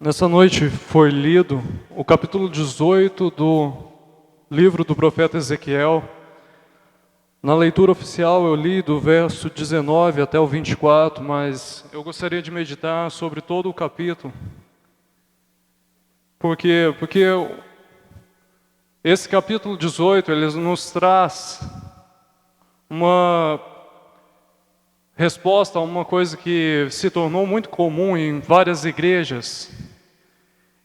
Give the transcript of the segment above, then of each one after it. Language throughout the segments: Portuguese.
Nessa noite foi lido o capítulo 18 do livro do profeta Ezequiel. Na leitura oficial eu li do verso 19 até o 24, mas eu gostaria de meditar sobre todo o capítulo. Porque esse capítulo 18, ele nos traz uma resposta a uma coisa que se tornou muito comum em várias igrejas.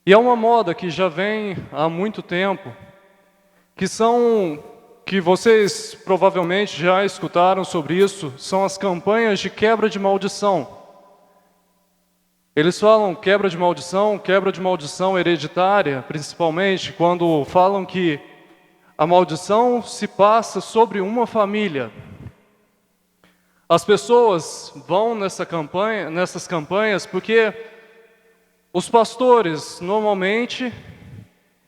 E é uma moda que já vem há muito tempo, que vocês provavelmente já escutaram sobre isso, são as campanhas de quebra de maldição. Eles falam quebra de maldição hereditária, principalmente quando falam que a maldição se passa sobre uma família. As pessoas vão nessas campanhas porque os pastores, normalmente,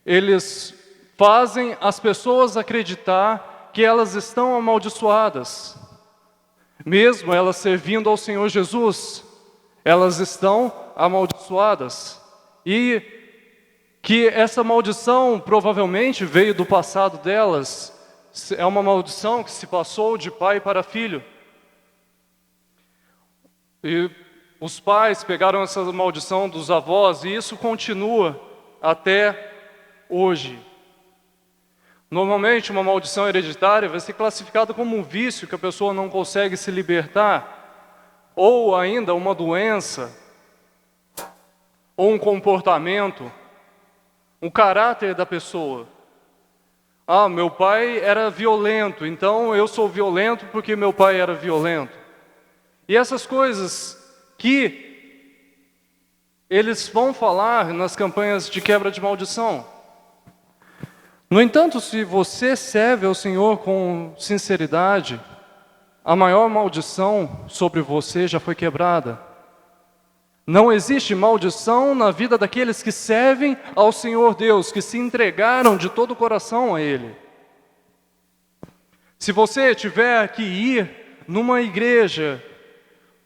eles fazem as pessoas acreditar que elas estão amaldiçoadas. Mesmo elas servindo ao Senhor Jesus, elas estão amaldiçoadas. E que essa maldição provavelmente veio do passado delas. É uma maldição que se passou de pai para filho. E os pais pegaram essa maldição dos avós e isso continua até hoje. Normalmente, uma maldição hereditária vai ser classificada como um vício que a pessoa não consegue se libertar, ou ainda uma doença, ou um comportamento, um caráter da pessoa. Ah, meu pai era violento, então eu sou violento porque meu pai era violento. E essas coisas que eles vão falar nas campanhas de quebra de maldição. No entanto, se você serve ao Senhor com sinceridade, a maior maldição sobre você já foi quebrada. Não existe maldição na vida daqueles que servem ao Senhor Deus, que se entregaram de todo o coração a Ele. Se você tiver que ir numa igreja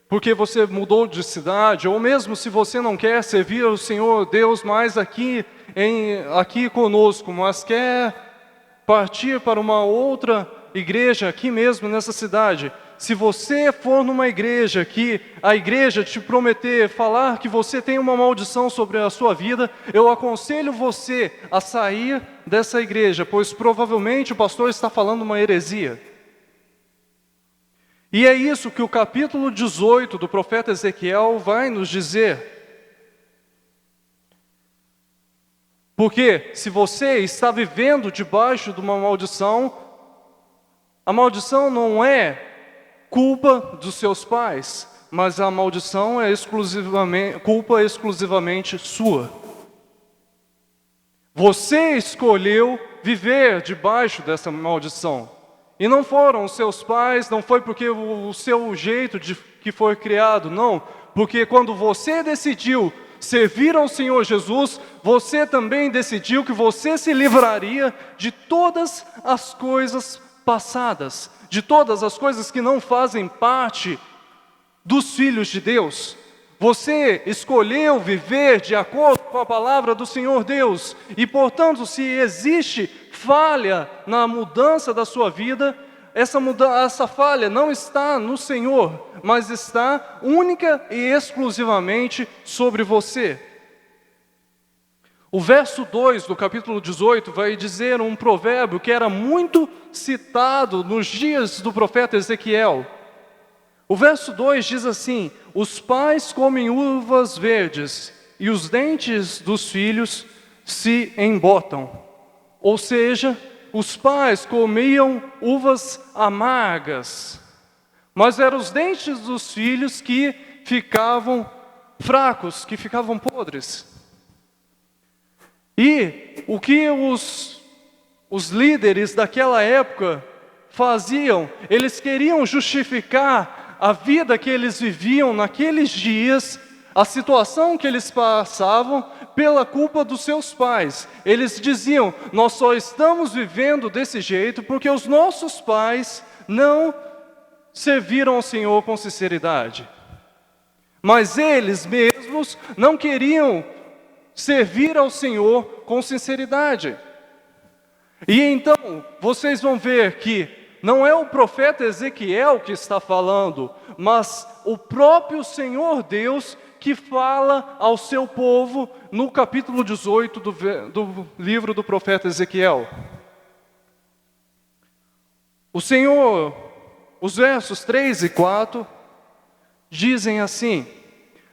porque você mudou de cidade, ou mesmo se você não quer servir ao Senhor Deus mais aqui conosco, mas quer partir para uma outra igreja aqui mesmo nessa cidade, se você for numa igreja que a igreja te prometer, falar que você tem uma maldição sobre a sua vida, eu aconselho você a sair dessa igreja, pois provavelmente o pastor está falando uma heresia. E é isso que o capítulo 18 do profeta Ezequiel vai nos dizer. Porque se você está vivendo debaixo de uma maldição, a maldição não é culpa dos seus pais, mas a maldição é culpa exclusivamente sua. Você escolheu viver debaixo dessa maldição. E não foram os seus pais, não foi porque o seu jeito que foi criado, não. Porque quando você decidiu servir ao Senhor Jesus, você também decidiu que você se livraria de todas as coisas passadas, de todas as coisas que não fazem parte dos filhos de Deus. Você escolheu viver de acordo com a palavra do Senhor Deus. E, portanto, se existe falha na mudança da sua vida, essa falha não está no Senhor, mas está única e exclusivamente sobre você. O verso 2 do capítulo 18 vai dizer um provérbio que era muito citado nos dias do profeta Ezequiel. O verso 2 diz assim: os pais comem uvas verdes e os dentes dos filhos se embotam. Ou seja, os pais comiam uvas amargas, mas eram os dentes dos filhos que ficavam fracos, que ficavam podres. E o que os líderes daquela época faziam? Eles queriam justificar a vida que eles viviam naqueles dias, a situação que eles passavam, pela culpa dos seus pais. Eles diziam: nós só estamos vivendo desse jeito porque os nossos pais não serviram ao Senhor com sinceridade. Mas eles mesmos não queriam servir ao Senhor com sinceridade. E então, vocês vão ver que não é o profeta Ezequiel que está falando, mas o próprio Senhor Deus que fala ao seu povo no capítulo 18 do livro do profeta Ezequiel. O Senhor, os versos 3 e 4, dizem assim: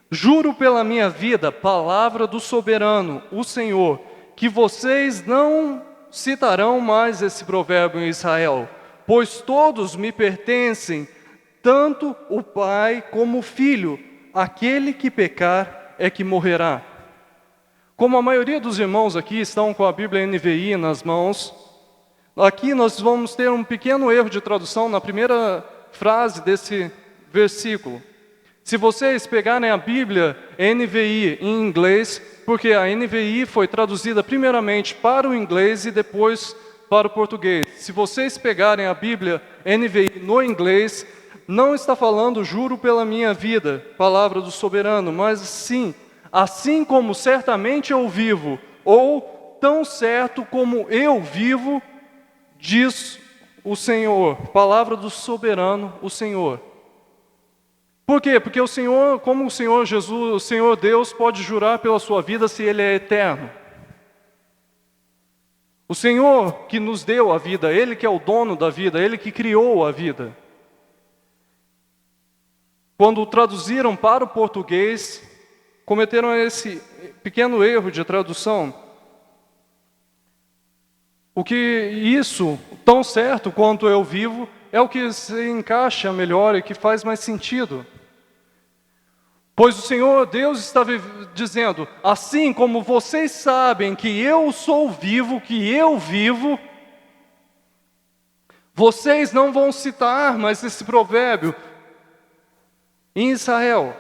juro pela minha vida, palavra do soberano, o Senhor, que vocês não citarão mais esse provérbio em Israel, pois todos me pertencem, tanto o pai como o filho. Aquele que pecar é que morrerá. Como a maioria dos irmãos aqui estão com a Bíblia NVI nas mãos, aqui nós vamos ter um pequeno erro de tradução na primeira frase desse versículo. Se vocês pegarem a Bíblia NVI em inglês, porque a NVI foi traduzida primeiramente para o inglês e depois para o português. Se vocês pegarem a Bíblia NVI no inglês, não está falando juro pela minha vida, palavra do soberano, mas sim, assim como certamente eu vivo, ou tão certo como eu vivo, diz o Senhor, palavra do soberano, o Senhor. Por quê? Porque o Senhor, como o Senhor Jesus, o Senhor Deus pode jurar pela sua vida se Ele é eterno. O Senhor que nos deu a vida, Ele que é o dono da vida, Ele que criou a vida. Quando traduziram para o português, cometeram esse pequeno erro de tradução. O que isso, tão certo quanto eu vivo, é o que se encaixa melhor e que faz mais sentido. Pois o Senhor Deus está dizendo, assim como vocês sabem que eu sou vivo, que eu vivo, vocês não vão citar mais esse provérbio em Israel,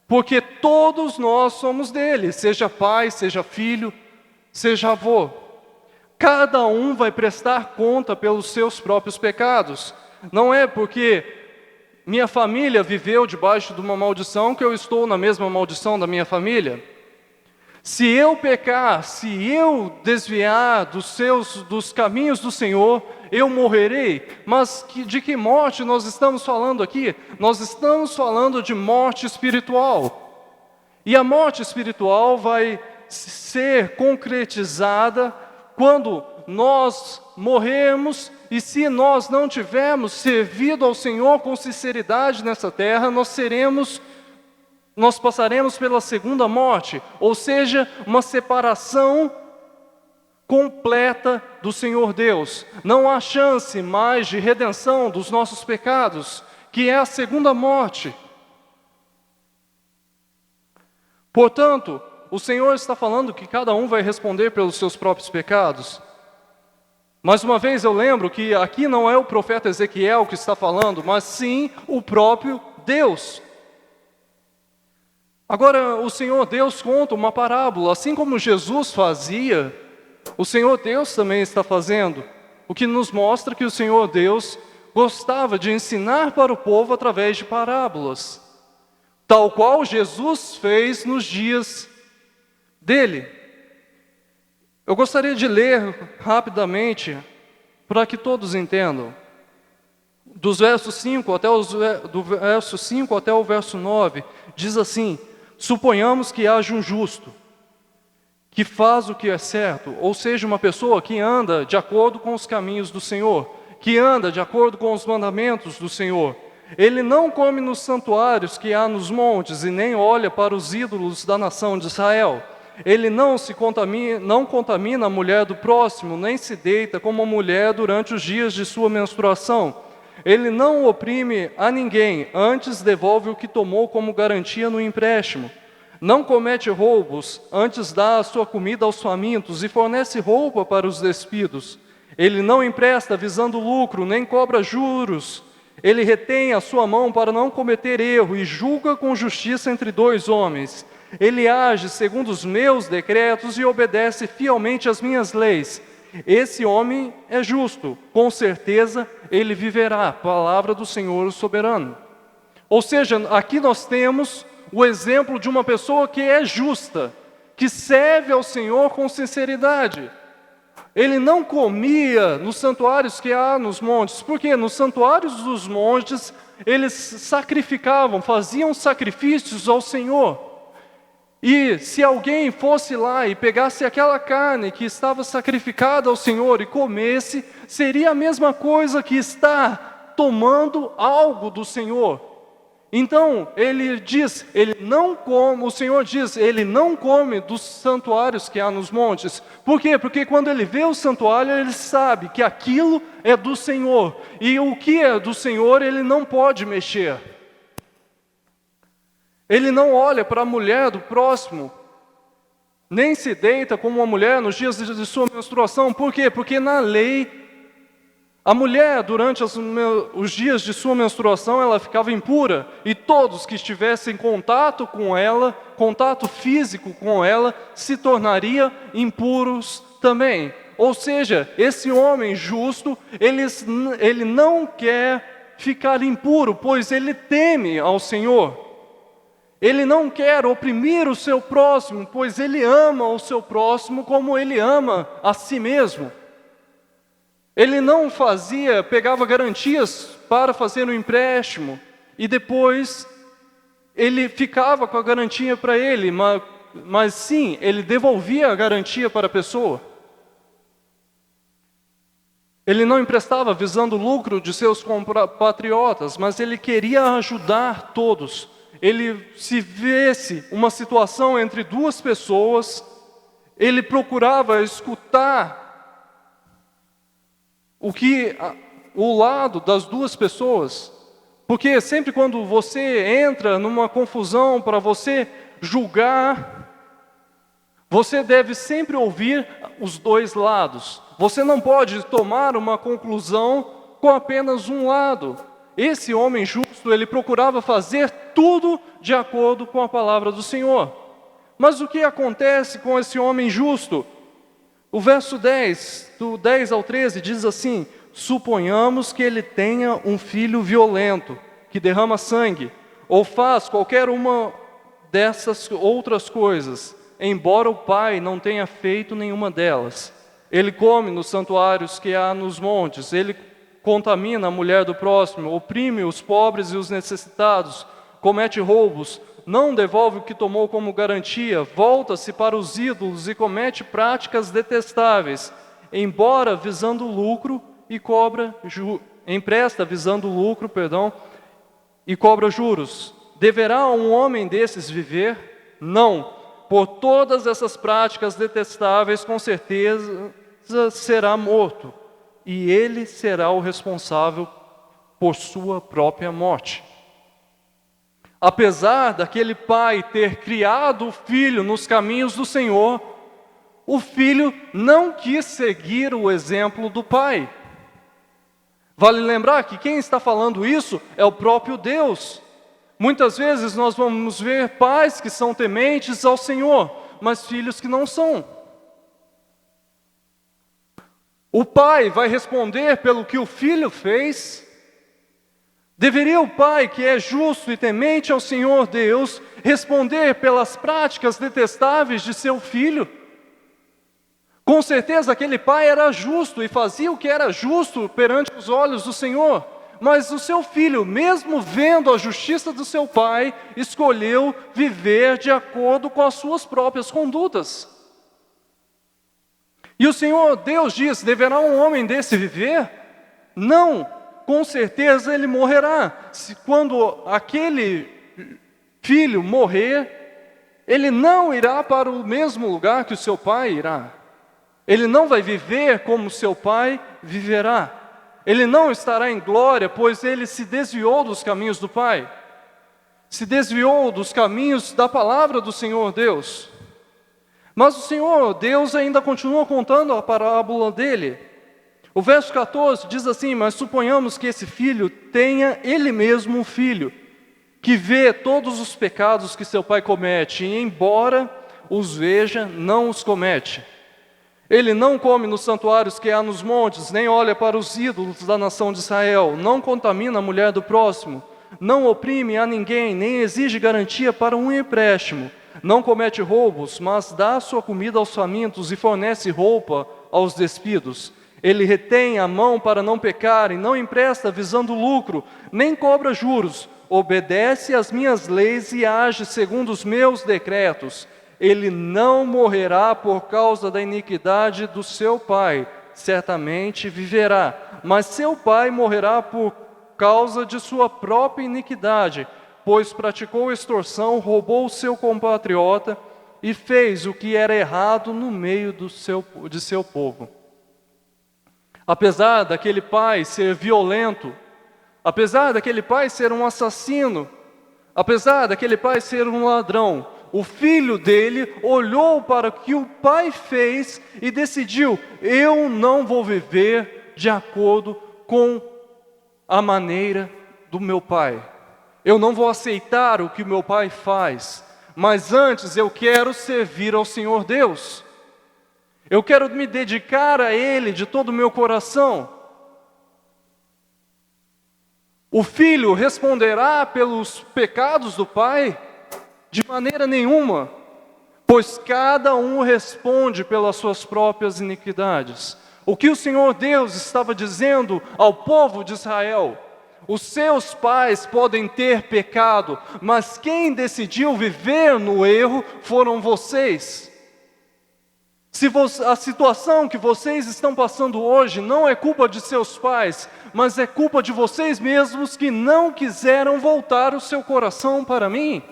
porque todos nós somos dele, seja pai, seja filho, seja avô. Cada um vai prestar conta pelos seus próprios pecados. Não é porque minha família viveu debaixo de uma maldição que eu estou na mesma maldição da minha família. Se eu pecar, se eu desviar dos caminhos do Senhor, eu morrerei. Mas de que morte nós estamos falando aqui? Nós estamos falando de morte espiritual. E a morte espiritual vai ser concretizada quando nós morrermos, e se nós não tivermos servido ao Senhor com sinceridade nessa terra, nós passaremos pela segunda morte, ou seja, uma separação completa do Senhor Deus. Não há chance mais de redenção dos nossos pecados, que é a segunda morte. Portanto, o Senhor está falando que cada um vai responder pelos seus próprios pecados. Mais uma vez eu lembro que aqui não é o profeta Ezequiel que está falando, mas sim o próprio Deus. Agora, o Senhor Deus conta uma parábola, assim como Jesus fazia, o Senhor Deus também está fazendo, o que nos mostra que o Senhor Deus gostava de ensinar para o povo através de parábolas, tal qual Jesus fez nos dias dele. Eu gostaria de ler rapidamente, para que todos entendam, do verso 5 até o verso 9, diz assim: suponhamos que haja um justo, que faz o que é certo, ou seja, uma pessoa que anda de acordo com os caminhos do Senhor, que anda de acordo com os mandamentos do Senhor. Ele não come nos santuários que há nos montes, e nem olha para os ídolos da nação de Israel. Ele não contamina a mulher do próximo, nem se deita como a mulher durante os dias de sua menstruação. Ele não oprime a ninguém, antes devolve o que tomou como garantia no empréstimo. Não comete roubos, antes dá a sua comida aos famintos e fornece roupa para os despidos. Ele não empresta visando lucro, nem cobra juros. Ele retém a sua mão para não cometer erro e julga com justiça entre dois homens. Ele age segundo os meus decretos e obedece fielmente às minhas leis. Esse homem é justo, com certeza ele viverá. Palavra do Senhor soberano. Ou seja, aqui nós temos o exemplo de uma pessoa que é justa, que serve ao Senhor com sinceridade. Ele não comia nos santuários que há nos montes, porque nos santuários dos montes eles sacrificavam, faziam sacrifícios ao Senhor. E se alguém fosse lá e pegasse aquela carne que estava sacrificada ao Senhor e comesse, seria a mesma coisa que estar tomando algo do Senhor. Então, ele diz, ele não come, o Senhor diz, ele não come dos santuários que há nos montes. Por quê? Porque quando ele vê o santuário, ele sabe que aquilo é do Senhor. E o que é do Senhor, ele não pode mexer. Ele não olha para a mulher do próximo, nem se deita com uma mulher nos dias de sua menstruação. Por quê? Porque na lei, a mulher, durante os dias de sua menstruação, ela ficava impura. E todos que estivessem em contato com ela, contato físico com ela, se tornariam impuros também. Ou seja, esse homem justo, ele não quer ficar impuro, pois ele teme ao Senhor. Ele não quer oprimir o seu próximo, pois ele ama o seu próximo como ele ama a si mesmo. Ele não pegava garantias para fazer um empréstimo e depois ele ficava com a garantia para ele, mas sim, ele devolvia a garantia para a pessoa. Ele não emprestava visando o lucro de seus compatriotas, mas ele queria ajudar todos. Ele, se visse uma situação entre duas pessoas, ele procurava escutar o lado das duas pessoas, porque sempre quando você entra numa confusão para você julgar, você deve sempre ouvir os dois lados. Você não pode tomar uma conclusão com apenas um lado. Esse homem justo, ele procurava fazer tudo de acordo com a palavra do Senhor. Mas o que acontece com esse homem justo? O verso 10, do 10 ao 13, diz assim: suponhamos que ele tenha um filho violento, que derrama sangue, ou faz qualquer uma dessas outras coisas, embora o pai não tenha feito nenhuma delas. Ele come nos santuários que há nos montes, ele contamina a mulher do próximo, oprime os pobres e os necessitados, comete roubos, não devolve o que tomou como garantia, volta-se para os ídolos e comete práticas detestáveis, embora visando lucro e empresta visando lucro, e cobra juros. Deverá um homem desses viver? Não. Por todas essas práticas detestáveis, com certeza será morto, e ele será o responsável por sua própria morte. Apesar daquele pai ter criado o filho nos caminhos do Senhor, o filho não quis seguir o exemplo do pai. Vale lembrar que quem está falando isso é o próprio Deus. Muitas vezes nós vamos ver pais que são tementes ao Senhor, mas filhos que não são. O pai vai responder pelo que o filho fez. Deveria o pai, que é justo e temente ao Senhor Deus, responder pelas práticas detestáveis de seu filho? Com certeza aquele pai era justo e fazia o que era justo perante os olhos do Senhor. Mas o seu filho, mesmo vendo a justiça do seu pai, escolheu viver de acordo com as suas próprias condutas. E o Senhor Deus diz: deverá um homem desse viver? Não, com certeza ele morrerá. Quando aquele filho morrer, ele não irá para o mesmo lugar que o seu pai irá. Ele não vai viver como seu pai viverá. Ele não estará em glória, pois ele se desviou dos caminhos do Pai. Se desviou dos caminhos da palavra do Senhor Deus. Mas o Senhor Deus ainda continua contando a parábola dele. O verso 14 diz assim: mas suponhamos que esse filho tenha ele mesmo um filho, que vê todos os pecados que seu pai comete, e embora os veja, não os comete. Ele não come nos santuários que há nos montes, nem olha para os ídolos da nação de Israel, não contamina a mulher do próximo, não oprime a ninguém, nem exige garantia para um empréstimo, não comete roubos, mas dá sua comida aos famintos e fornece roupa aos despidos. Ele retém a mão para não pecar e não empresta visando lucro, nem cobra juros. Obedece às minhas leis e age segundo os meus decretos. Ele não morrerá por causa da iniquidade do seu pai, certamente viverá. Mas seu pai morrerá por causa de sua própria iniquidade, pois praticou extorsão, roubou o seu compatriota e fez o que era errado no meio de seu povo. Apesar daquele pai ser violento, apesar daquele pai ser um assassino, apesar daquele pai ser um ladrão, o filho dele olhou para o que o pai fez e decidiu: eu não vou viver de acordo com a maneira do meu pai. Eu não vou aceitar o que meu pai faz, mas antes eu quero servir ao Senhor Deus. Eu quero me dedicar a Ele de todo o meu coração. O filho responderá pelos pecados do pai? De maneira nenhuma, pois cada um responde pelas suas próprias iniquidades. O que o Senhor Deus estava dizendo ao povo de Israel: os seus pais podem ter pecado, mas quem decidiu viver no erro foram vocês. Se a situação que vocês estão passando hoje não é culpa de seus pais, mas é culpa de vocês mesmos que não quiseram voltar o seu coração para mim.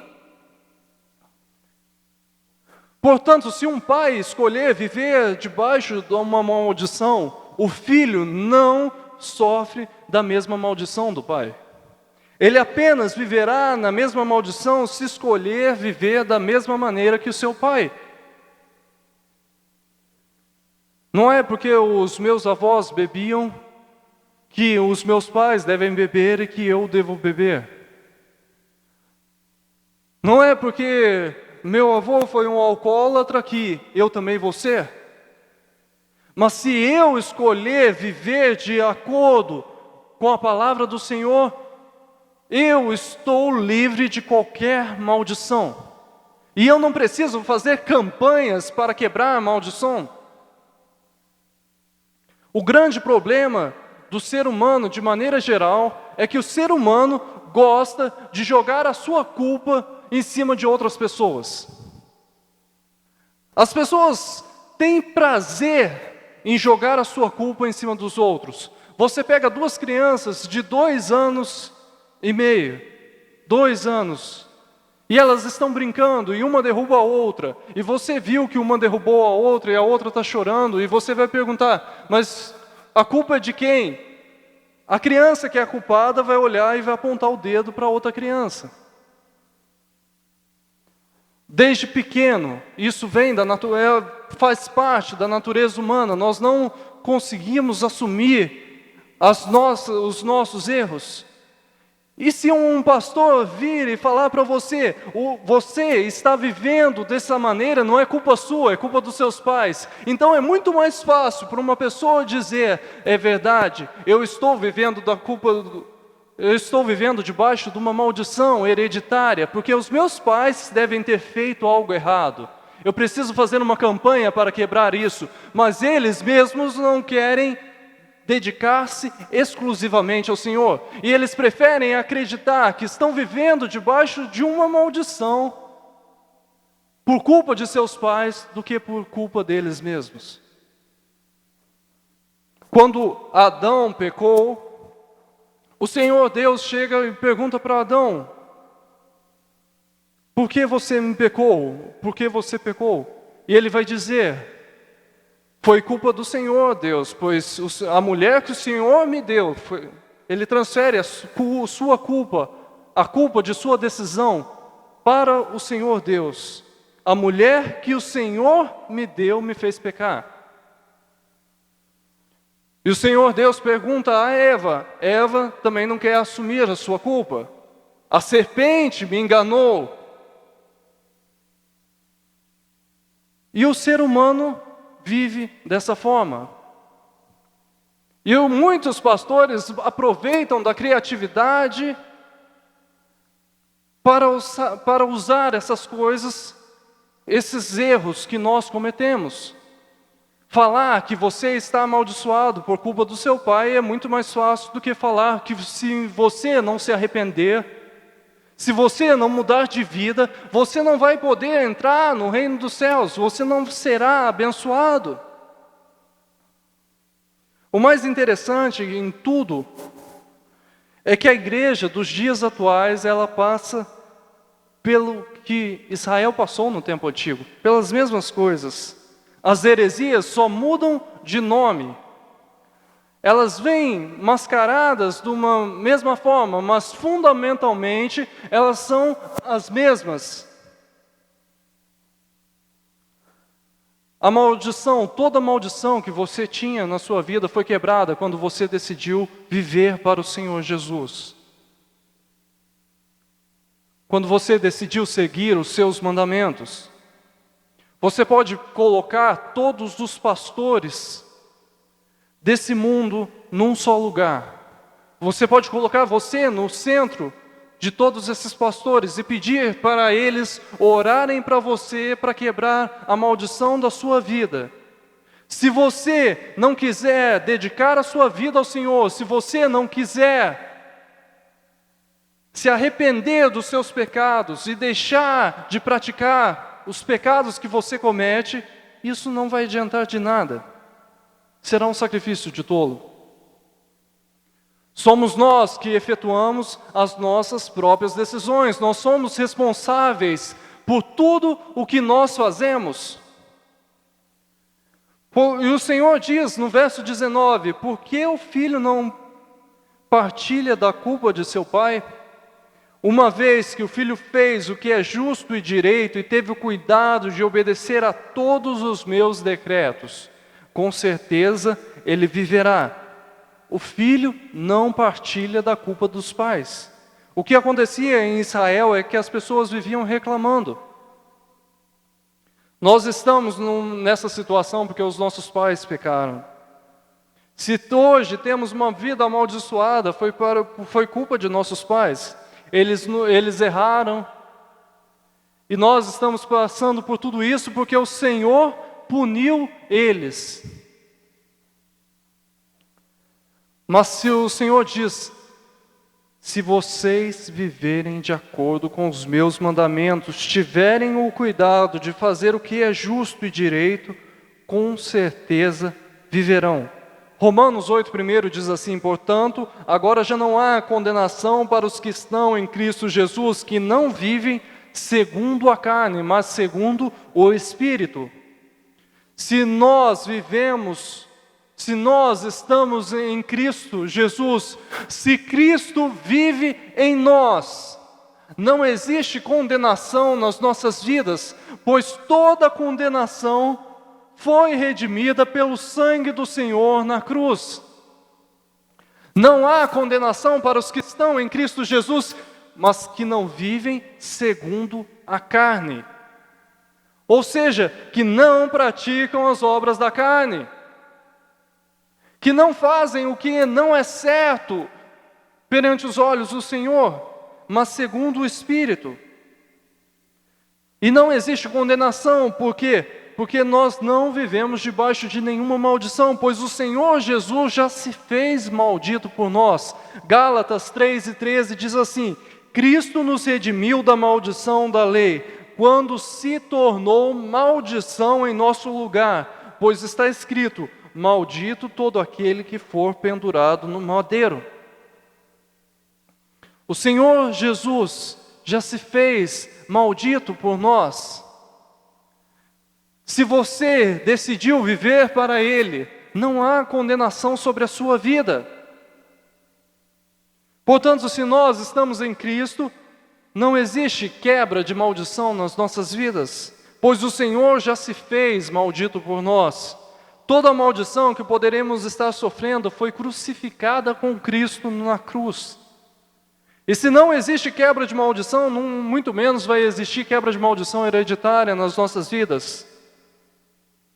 Portanto, se um pai escolher viver debaixo de uma maldição, o filho não sofre da mesma maldição do pai. Ele apenas viverá na mesma maldição se escolher viver da mesma maneira que o seu pai. Não é porque os meus avós bebiam que os meus pais devem beber e que eu devo beber. Não é porque meu avô foi um alcoólatra que eu também vou ser. Mas se eu escolher viver de acordo com a palavra do Senhor, eu estou livre de qualquer maldição. E eu não preciso fazer campanhas para quebrar a maldição. O grande problema do ser humano, de maneira geral, é que o ser humano gosta de jogar a sua culpa em cima de outras pessoas. As pessoas têm prazer em jogar a sua culpa em cima dos outros. Você pega duas crianças de 2 anos e meio, 2 anos, e elas estão brincando, e uma derruba a outra, e você viu que uma derrubou a outra, e a outra está chorando, e você vai perguntar: mas a culpa é de quem? A criança que é a culpada vai olhar e vai apontar o dedo para outra criança. Desde pequeno, isso vem da natureza, faz parte da natureza humana. Nós não conseguimos assumir os nossos erros. E se um pastor vir e falar para você: você está vivendo dessa maneira, não é culpa sua, é culpa dos seus pais. Então é muito mais fácil para uma pessoa dizer: é verdade, eu estou vivendo debaixo de uma maldição hereditária, porque os meus pais devem ter feito algo errado. Eu preciso fazer uma campanha para quebrar isso, mas eles mesmos não querem dedicar-se exclusivamente ao Senhor. E eles preferem acreditar que estão vivendo debaixo de uma maldição por culpa de seus pais do que por culpa deles mesmos. Quando Adão pecou, o Senhor Deus chega e pergunta para Adão: por que você me pecou? Por que você pecou? E ele vai dizer: foi culpa do Senhor Deus, pois a mulher que o Senhor me deu, ele transfere a sua culpa, a culpa de sua decisão para o Senhor Deus. A mulher que o Senhor me deu me fez pecar. E o Senhor Deus pergunta a Eva: Eva também não quer assumir a sua culpa. A serpente me enganou. E o ser humano vive dessa forma. E muitos pastores aproveitam da criatividade para usar essas coisas esses erros que nós cometemos. Falar que você está amaldiçoado por culpa do seu pai é muito mais fácil do que falar que se você não se arrepender, se você não mudar de vida, você não vai poder entrar no reino dos céus, você não será abençoado. O mais interessante em tudo é que a igreja dos dias atuais, ela passa pelo que Israel passou no tempo antigo, pelas mesmas coisas. As heresias só mudam de nome. Elas vêm mascaradas de uma mesma forma, mas fundamentalmente elas são as mesmas. A maldição, toda maldição que você tinha na sua vida foi quebrada quando você decidiu viver para o Senhor Jesus. Quando você decidiu seguir os seus mandamentos. Você pode colocar todos os pastores desse mundo num só lugar. Você pode colocar você no centro de todos esses pastores e pedir para eles orarem para você para quebrar a maldição da sua vida. Se você não quiser dedicar a sua vida ao Senhor, se você não quiser se arrepender dos seus pecados e deixar de praticar os pecados que você comete, isso não vai adiantar de nada. Será um sacrifício de tolo. Somos nós que efetuamos as nossas próprias decisões. Nós somos responsáveis por tudo o que nós fazemos. E o Senhor diz no verso 19: por que o filho não partilha da culpa de seu pai? Uma vez que o filho fez o que é justo e direito e teve o cuidado de obedecer a todos os meus decretos, com certeza ele viverá. O filho não partilha da culpa dos pais. O que acontecia em Israel é que as pessoas viviam reclamando. Nós estamos nessa situação porque os nossos pais pecaram. Se hoje temos uma vida amaldiçoada, foi culpa de nossos pais. Eles erraram, e nós estamos passando por tudo isso porque o Senhor puniu eles. Mas se o Senhor diz: se vocês viverem de acordo com os meus mandamentos, tiverem o cuidado de fazer o que é justo e direito, com certeza viverão. Romanos 8:1 diz assim: portanto, agora já não há condenação para os que estão em Cristo Jesus, que não vivem segundo a carne, mas segundo o Espírito. Se nós estamos em Cristo Jesus, se Cristo vive em nós, não existe condenação nas nossas vidas, pois toda condenação foi redimida pelo sangue do Senhor na cruz. Não há condenação para os que estão em Cristo Jesus, mas que não vivem segundo a carne. Ou seja, que não praticam as obras da carne, que não fazem o que não é certo perante os olhos do Senhor, mas segundo o Espírito. E não existe condenação, por quê? Porque nós não vivemos debaixo de nenhuma maldição, pois o Senhor Jesus já se fez maldito por nós. Gálatas 3:13 diz assim: Cristo nos redimiu da maldição da lei, quando se tornou maldição em nosso lugar, pois está escrito: maldito todo aquele que for pendurado no madeiro. O Senhor Jesus já se fez maldito por nós. Se você decidiu viver para Ele, não há condenação sobre a sua vida. Portanto, se nós estamos em Cristo, não existe quebra de maldição nas nossas vidas, pois o Senhor já se fez maldito por nós. Toda a maldição que poderemos estar sofrendo foi crucificada com Cristo na cruz. E se não existe quebra de maldição, muito menos vai existir quebra de maldição hereditária nas nossas vidas.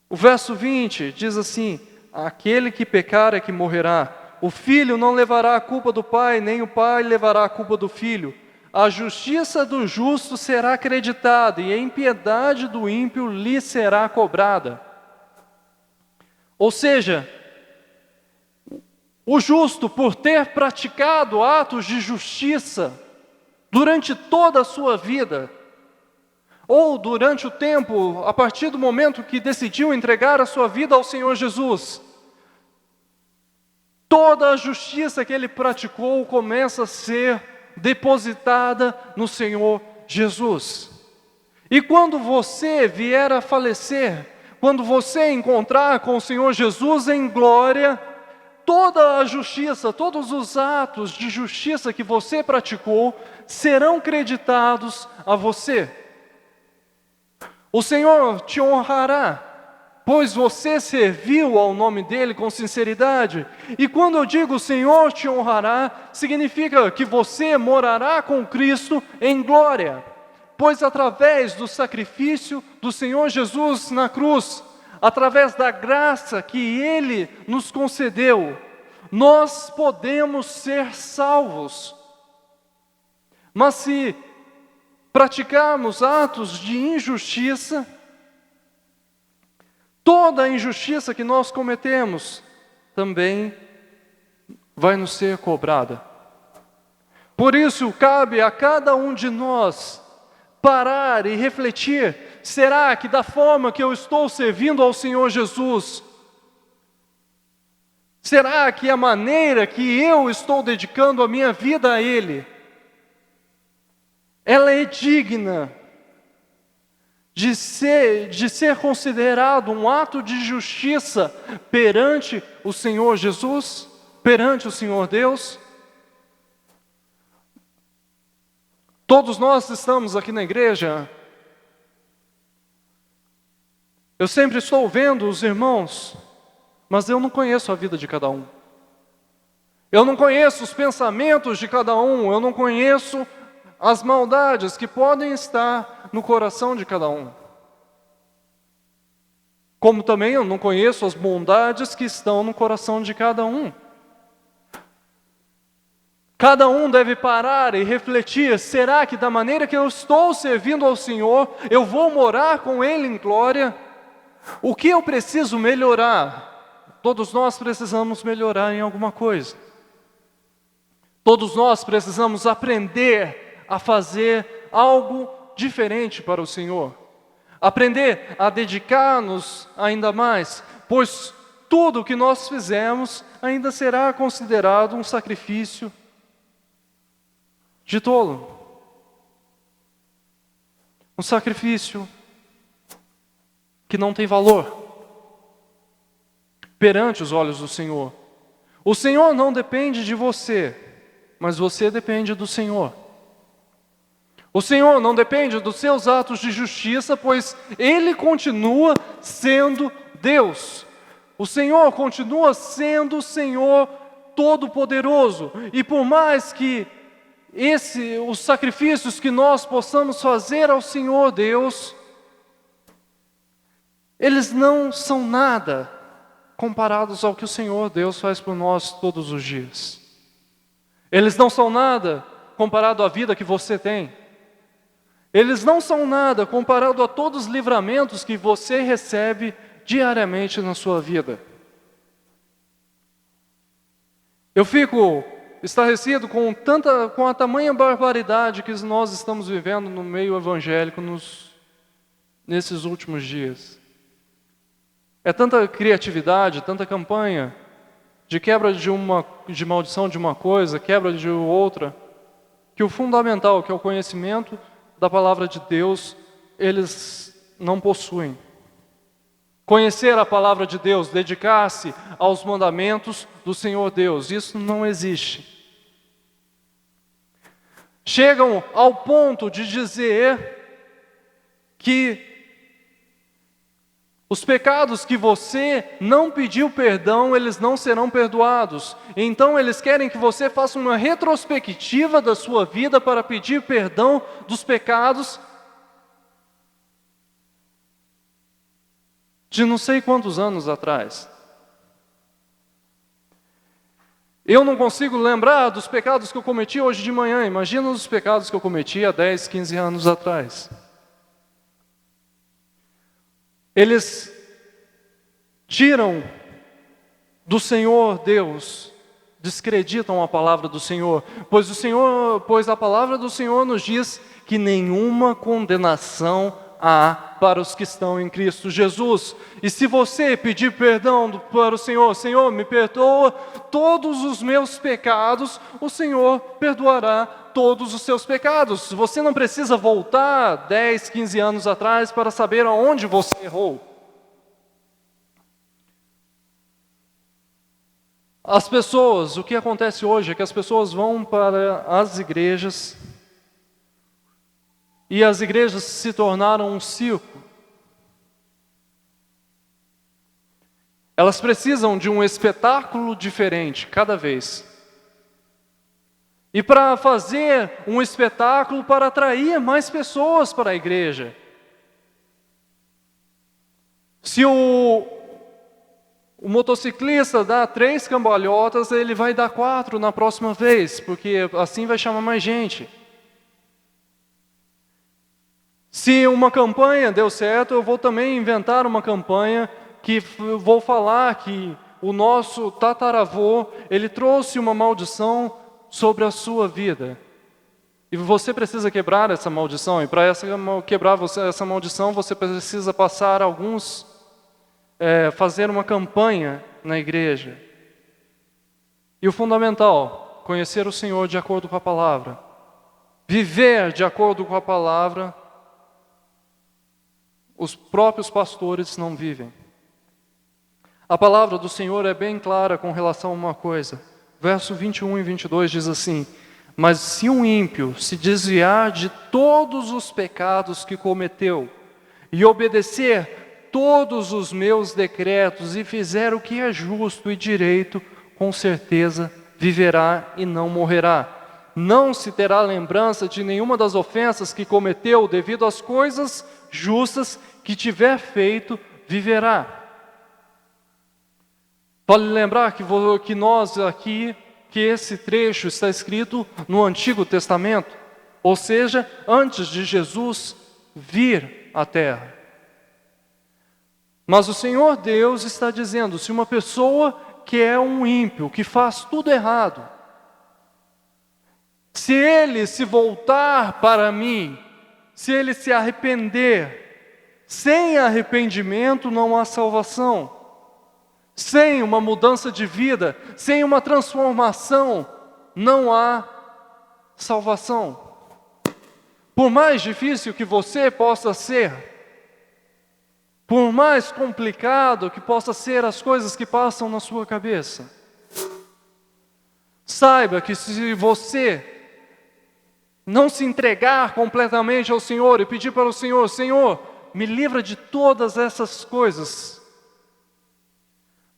O verso 20 diz assim: aquele que pecar é que morrerá. O filho não levará a culpa do pai, nem o pai levará a culpa do filho. a justiça do justo será acreditada, e a impiedade do ímpio lhe será cobrada. Ou seja, o justo, por ter praticado atos de justiça durante toda a sua vida, ou durante o tempo, a partir do momento que decidiu entregar a sua vida ao Senhor Jesus, toda a justiça que ele praticou começa a ser depositada no Senhor Jesus. E quando você vier a falecer, quando você encontrar com o Senhor Jesus em glória, toda a justiça, todos os atos de justiça que você praticou serão creditados a você. O Senhor te honrará, pois você serviu ao nome dEle com sinceridade. E quando eu digo o Senhor te honrará, significa que você morará com Cristo em glória. Pois através do sacrifício do Senhor Jesus na cruz, através da graça que Ele nos concedeu, nós podemos ser salvos. Mas se praticarmos atos de injustiça, toda a injustiça que nós cometemos também vai nos ser cobrada. Por isso, cabe a cada um de nós parar e refletir: será que da forma que eu estou servindo ao Senhor Jesus, será que a maneira que eu estou dedicando a minha vida a Ele, ela é digna de ser considerado um ato de justiça perante o Senhor Jesus, perante o Senhor Deus? Todos nós estamos aqui na igreja. Eu sempre estou vendo os irmãos, mas eu não conheço a vida de cada um. Eu não conheço os pensamentos de cada um, eu não conheço as maldades que podem estar no coração de cada um. Como também eu não conheço as bondades que estão no coração de cada um. Cada um deve parar e refletir: será que da maneira que eu estou servindo ao Senhor, eu vou morar com Ele em glória? O que eu preciso melhorar? Todos nós precisamos melhorar em alguma coisa. Todos nós precisamos aprender a fazer algo diferente para o Senhor. Aprender a dedicar-nos ainda mais, pois tudo o que nós fizemos ainda será considerado um sacrifício de tolo. Um sacrifício que não tem valor perante os olhos do Senhor. O Senhor não depende de você, mas você depende do Senhor. O Senhor não depende dos seus atos de justiça, pois Ele continua sendo Deus. O Senhor continua sendo o Senhor Todo-Poderoso. E por mais que os sacrifícios que nós possamos fazer ao Senhor Deus, eles não são nada comparados ao que o Senhor Deus faz por nós todos os dias. Eles não são nada comparado à vida que você tem. Eles não são nada comparado a todos os livramentos que você recebe diariamente na sua vida. Eu fico estarrecido com a tamanha barbaridade que nós estamos vivendo no meio evangélico nesses últimos dias. É tanta criatividade, tanta campanha de quebra de maldição de uma coisa, quebra de outra, que o fundamental, que é o conhecimento da palavra de Deus, eles não possuem. Conhecer a palavra de Deus, dedicar-se aos mandamentos do Senhor Deus, isso não existe. Chegam ao ponto de dizer que os pecados que você não pediu perdão, eles não serão perdoados. Então eles querem que você faça uma retrospectiva da sua vida para pedir perdão dos pecados de não sei quantos anos atrás. Eu não consigo lembrar dos pecados que eu cometi hoje de manhã. Imagina os pecados que eu cometi há 10, 15 anos atrás. Eles tiram do Senhor Deus, descreditam a palavra do Senhor, pois a palavra do Senhor nos diz que nenhuma condenação há para os que estão em Cristo Jesus. E se você pedir perdão para o Senhor, Senhor, me perdoa todos os meus pecados, o Senhor perdoará todos os seus pecados. Você não precisa voltar 10, 15 anos atrás para saber aonde você errou. As pessoas, o que acontece hoje é que as pessoas vão para as igrejas e as igrejas se tornaram um circo. Elas precisam de um espetáculo diferente cada vez. E para fazer um espetáculo para atrair mais pessoas para a igreja. Se o motociclista dá 3 cambalhotas, ele vai dar 4 na próxima vez, porque assim vai chamar mais gente. Se uma campanha deu certo, eu vou também inventar uma campanha que vou falar que o nosso tataravô, ele trouxe uma maldição sobre a sua vida. E você precisa quebrar essa maldição. E para quebrar essa maldição, você precisa passar fazer uma campanha na igreja. E o fundamental, conhecer o Senhor de acordo com a palavra. Viver de acordo com a palavra. Os próprios pastores não vivem. A palavra do Senhor é bem clara com relação a uma coisa. Verso 21 e 22 diz assim: mas se um ímpio se desviar de todos os pecados que cometeu e obedecer todos os meus decretos e fizer o que é justo e direito, com certeza viverá e não morrerá. Não se terá lembrança de nenhuma das ofensas que cometeu, devido às coisas justas que tiver feito, viverá. Vale lembrar que nós aqui, que esse trecho está escrito no Antigo Testamento, ou seja, antes de Jesus vir à Terra. Mas o Senhor Deus está dizendo, se uma pessoa que é um ímpio, que faz tudo errado, se ele se voltar para mim, se ele se arrepender, sem arrependimento não há salvação. Sem uma mudança de vida, sem uma transformação, não há salvação. Por mais difícil que você possa ser, por mais complicado que possa ser as coisas que passam na sua cabeça, saiba que se você não se entregar completamente ao Senhor e pedir para o Senhor, Senhor, me livra de todas essas coisas.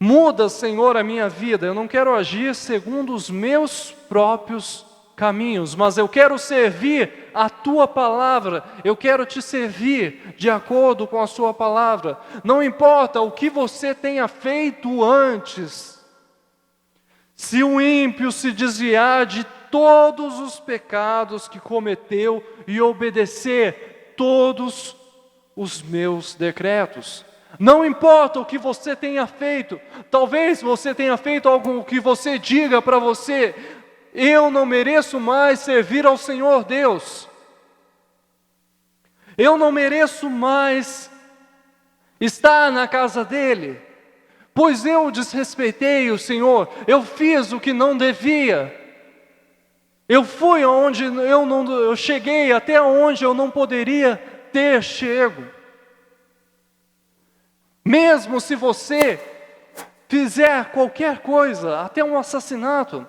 Muda, Senhor, a minha vida. Eu não quero agir segundo os meus próprios caminhos, mas eu quero servir a Tua palavra. Eu quero Te servir de acordo com a Sua palavra. Não importa o que você tenha feito antes. Se o ímpio se desviar de todos os pecados que cometeu e obedecer todos os meus decretos. Não importa o que você tenha feito, talvez você tenha feito algo que você diga para você, eu não mereço mais servir ao Senhor Deus. Eu não mereço mais estar na casa dEle, pois eu desrespeitei o Senhor, eu fiz o que não devia. Eu fui aonde eu cheguei até onde eu não poderia ter chego. Mesmo se você fizer qualquer coisa, até um assassinato,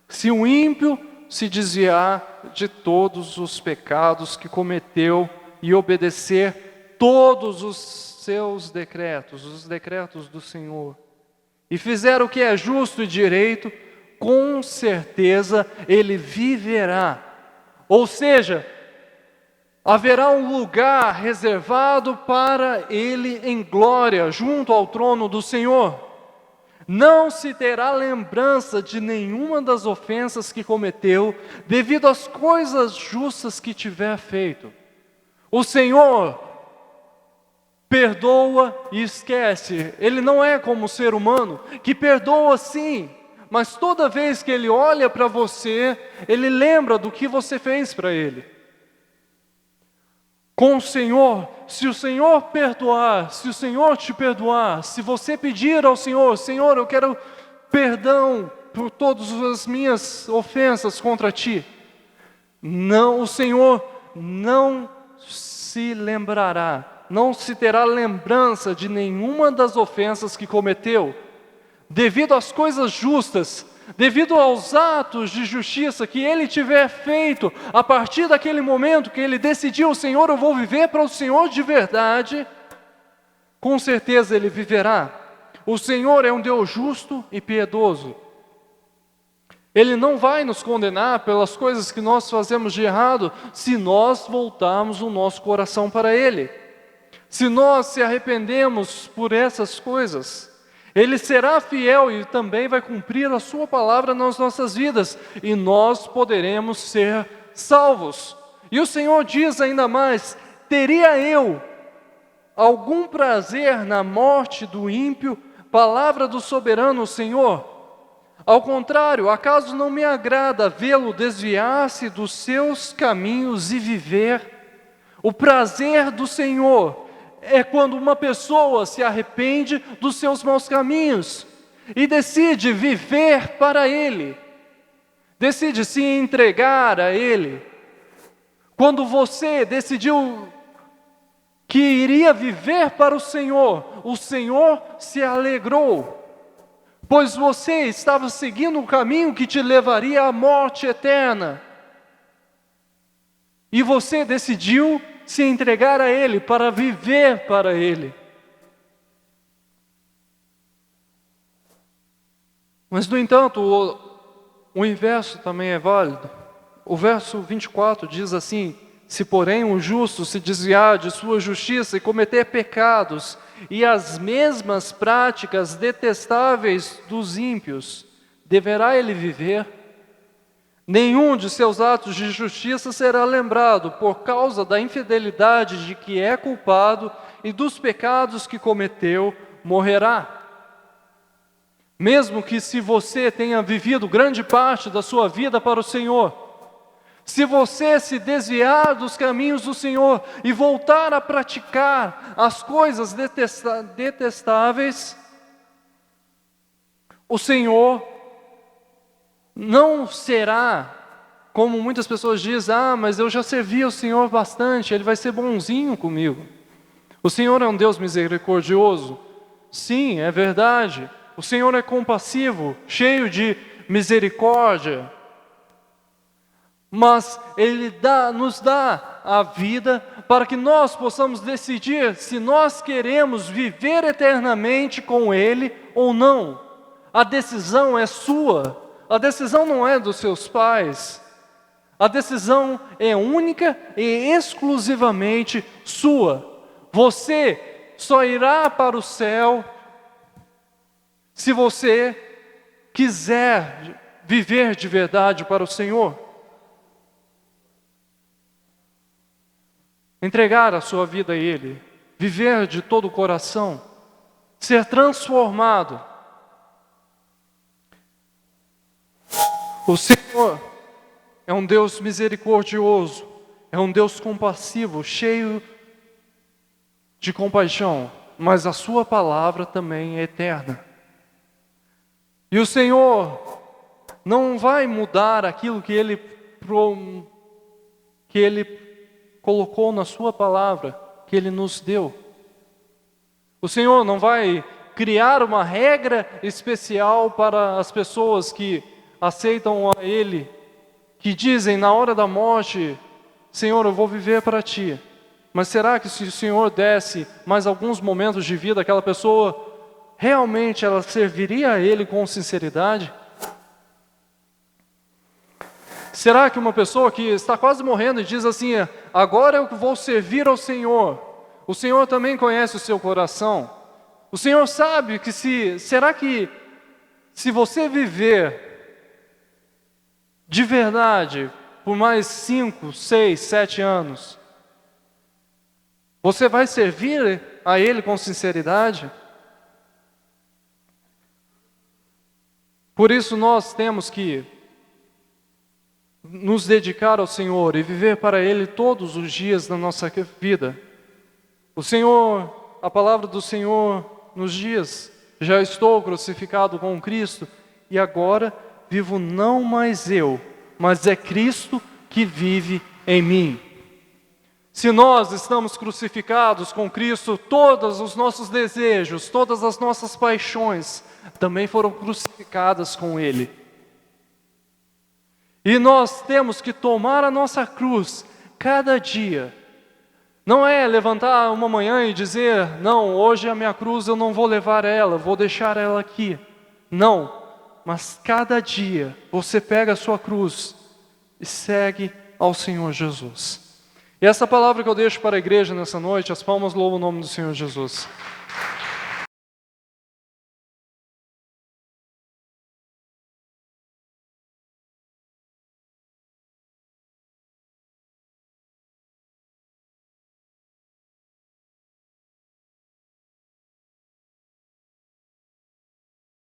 se o ímpio se desviar de todos os pecados que cometeu e obedecer todos os seus decretos, os decretos do Senhor, e fizer o que é justo e direito, com certeza ele viverá. Ou seja, haverá um lugar reservado para ele em glória, junto ao trono do Senhor. não se terá lembrança de nenhuma das ofensas que cometeu, devido às coisas justas que tiver feito. O Senhor perdoa e esquece. Ele não é como o ser humano, que perdoa sim, mas toda vez que Ele olha para você, Ele lembra do que você fez para Ele. Com o Senhor, se o Senhor perdoar, se o Senhor te perdoar, se você pedir ao Senhor, Senhor, eu quero perdão por todas as minhas ofensas contra Ti, não, o Senhor não se lembrará, não se terá lembrança de nenhuma das ofensas que cometeu, devido às coisas justas, devido aos atos de justiça que Ele tiver feito, a partir daquele momento que Ele decidiu, Senhor, eu vou viver para o Senhor de verdade, com certeza Ele viverá. O Senhor é um Deus justo e piedoso. Ele não vai nos condenar pelas coisas que nós fazemos de errado, se nós voltarmos o nosso coração para Ele. Se nós se arrependemos por essas coisas, Ele será fiel e também vai cumprir a sua palavra nas nossas vidas, e nós poderemos ser salvos. E o Senhor diz ainda mais: teria eu algum prazer na morte do ímpio? Palavra do soberano Senhor. Ao contrário, acaso não me agrada vê-lo desviar-se dos seus caminhos e viver? O prazer do Senhor é quando uma pessoa se arrepende dos seus maus caminhos e decide viver para Ele, decide se entregar a Ele. Quando você decidiu que iria viver para o Senhor se alegrou, pois você estava seguindo um caminho que te levaria à morte eterna. E você decidiu se entregar a Ele, para viver para Ele. Mas, no entanto, o inverso também é válido. O verso 24 diz assim: se porém o justo se desviar de sua justiça e cometer pecados, e as mesmas práticas detestáveis dos ímpios, deverá ele viver? Nenhum de seus atos de justiça será lembrado, por causa da infidelidade de que é culpado e dos pecados que cometeu, morrerá. Mesmo que se você tenha vivido grande parte da sua vida para o Senhor, se você se desviar dos caminhos do Senhor e voltar a praticar as coisas detestáveis, o Senhor não será, como muitas pessoas dizem, mas eu já servi ao Senhor bastante, Ele vai ser bonzinho comigo. O Senhor é um Deus misericordioso? Sim, é verdade. O Senhor é compassivo, cheio de misericórdia. Mas Ele nos dá a vida para que nós possamos decidir se nós queremos viver eternamente com Ele ou não. A decisão é sua. A decisão não é dos seus pais. A decisão é única e exclusivamente sua. Você só irá para o céu se você quiser viver de verdade para o Senhor. Entregar a sua vida a Ele, viver de todo o coração, ser transformado. O Senhor é um Deus misericordioso, é um Deus compassivo, cheio de compaixão, mas a sua palavra também é eterna. E o Senhor não vai mudar aquilo que Ele colocou na sua palavra, que Ele nos deu. O Senhor não vai criar uma regra especial para as pessoas que aceitam a Ele, que dizem na hora da morte: Senhor, eu vou viver para Ti. Mas será que se o Senhor desse mais alguns momentos de vida, aquela pessoa realmente ela serviria a Ele com sinceridade? Será que uma pessoa que está quase morrendo e diz assim: agora eu vou servir ao Senhor, o Senhor também conhece o seu coração, o Senhor sabe que será que Se você viver de verdade por mais 5, 6, 7 anos, você vai servir a Ele com sinceridade? Por isso nós temos que nos dedicar ao Senhor e viver para Ele todos os dias da nossa vida. O Senhor, a palavra do Senhor nos diz: já estou crucificado com Cristo e agora vivo não mais eu, mas é Cristo que vive em mim. Se nós estamos crucificados com Cristo, todos os nossos desejos, todas as nossas paixões também foram crucificadas com Ele. E nós temos que tomar a nossa cruz cada dia. Não é levantar uma manhã e dizer: não, hoje a minha cruz eu não vou levar ela, vou deixar ela aqui. Não, mas cada dia você pega a sua cruz e segue ao Senhor Jesus. E essa palavra que eu deixo para a igreja nessa noite, as palmas louvam o nome do Senhor Jesus.